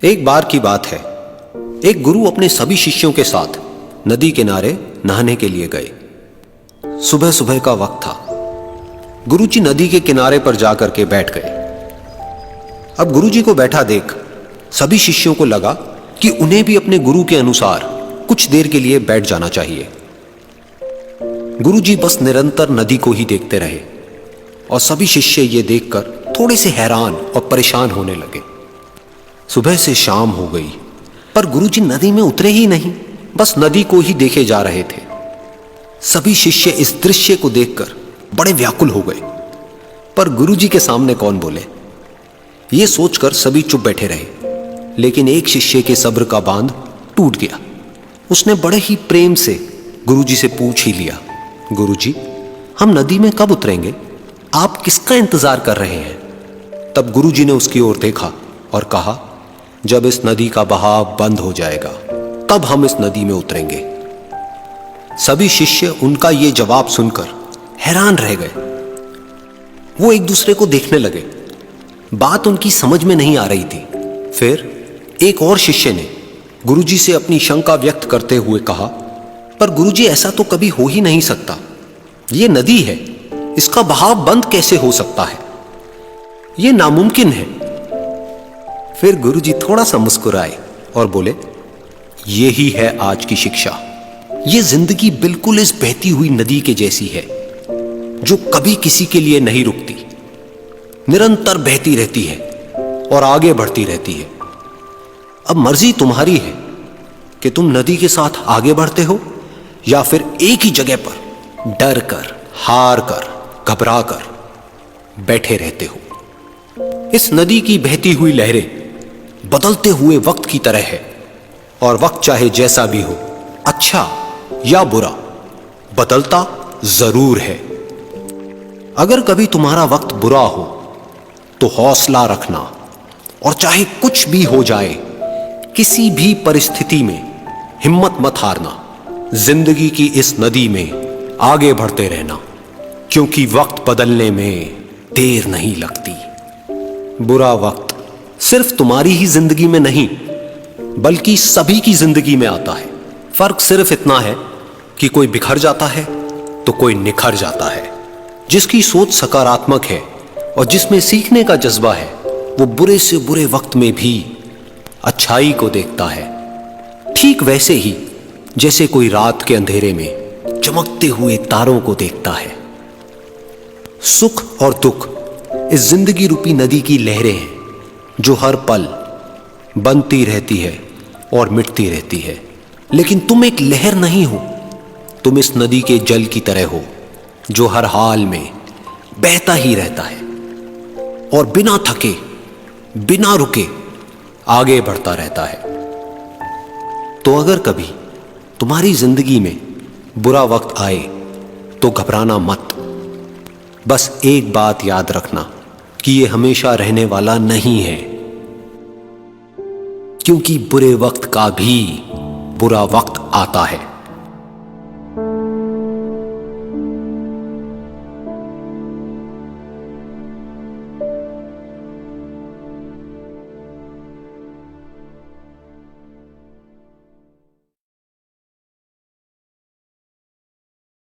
एक बार की बात है, एक गुरु अपने सभी शिष्यों के साथ नदी किनारे नहाने के लिए गए। सुबह सुबह का वक्त था। गुरुजी नदी के किनारे पर जाकर के बैठ गए। अब गुरुजी को बैठा देख सभी शिष्यों को लगा कि उन्हें भी अपने गुरु के अनुसार कुछ देर के लिए बैठ जाना चाहिए। गुरुजी बस निरंतर नदी को ही देखते रहे और सभी शिष्य ये देखकर थोड़े से हैरान और परेशान होने लगे। सुबह से शाम हो गई पर गुरुजी नदी में उतरे ही नहीं, बस नदी को ही देखे जा रहे थे। सभी शिष्य इस दृश्य को देखकर बड़े व्याकुल हो गए, पर गुरुजी के सामने कौन बोले, ये सोचकर सभी चुप बैठे रहे। लेकिन एक शिष्य के सब्र का बांध टूट गया। उसने बड़े ही प्रेम से गुरुजी से पूछ ही लिया, गुरुजी, हम नदी में कब उतरेंगे? आप किसका इंतजार कर रहे हैं? तब गुरुजी ने उसकी ओर देखा और कहा, जब इस नदी का बहाव बंद हो जाएगा तब हम इस नदी में उतरेंगे। सभी शिष्य उनका ये जवाब सुनकर हैरान रह गए। वो एक दूसरे को देखने लगे। बात उनकी समझ में नहीं आ रही थी। फिर एक और शिष्य ने गुरुजी से अपनी शंका व्यक्त करते हुए कहा, पर गुरुजी, ऐसा तो कभी हो ही नहीं सकता। ये नदी है, इसका बहाव बंद कैसे हो सकता है? ये नामुमकिन है। फिर गुरुजी थोड़ा सा मुस्कुराए और बोले, यही है आज की शिक्षा। ये जिंदगी बिल्कुल इस बहती हुई नदी के जैसी है जो कभी किसी के लिए नहीं रुकती, निरंतर बहती रहती है और आगे बढ़ती रहती है। अब मर्जी तुम्हारी है कि तुम नदी के साथ आगे बढ़ते हो या फिर एक ही जगह पर डर कर, हार कर, घबरा कर बैठे रहते हो। इस नदी की बहती हुई लहरें बदलते हुए वक्त की तरह है और वक्त चाहे जैसा भी हो, अच्छा या बुरा, बदलता जरूर है। अगर कभी तुम्हारा वक्त बुरा हो तो हौसला रखना और चाहे कुछ भी हो जाए, किसी भी परिस्थिति में हिम्मत मत हारना। जिंदगी की इस नदी में आगे बढ़ते रहना, क्योंकि वक्त बदलने में देर नहीं लगती। बुरा वक्त सिर्फ तुम्हारी ही जिंदगी में नहीं बल्कि सभी की जिंदगी में आता है। फर्क सिर्फ इतना है कि कोई बिखर जाता है तो कोई निखर जाता है। जिसकी सोच सकारात्मक है और जिसमें सीखने का जज्बा है, वो बुरे से बुरे वक्त में भी अच्छाई को देखता है। ठीक वैसे ही जैसे कोई रात के अंधेरे में चमकते हुए तारों को देखता है। सुख और दुख इस जिंदगी रूपी नदी की लहरें हैं जो हर पल बनती रहती है और मिटती रहती है। लेकिन तुम एक लहर नहीं हो, तुम इस नदी के जल की तरह हो जो हर हाल में बहता ही रहता है और बिना थके, बिना रुके आगे बढ़ता रहता है। तो अगर कभी तुम्हारी जिंदगी में बुरा वक्त आए तो घबराना मत। बस एक बात याद रखना कि ये हमेशा रहने वाला नहीं है, क्योंकि बुरे वक्त का भी बुरा वक्त आता है।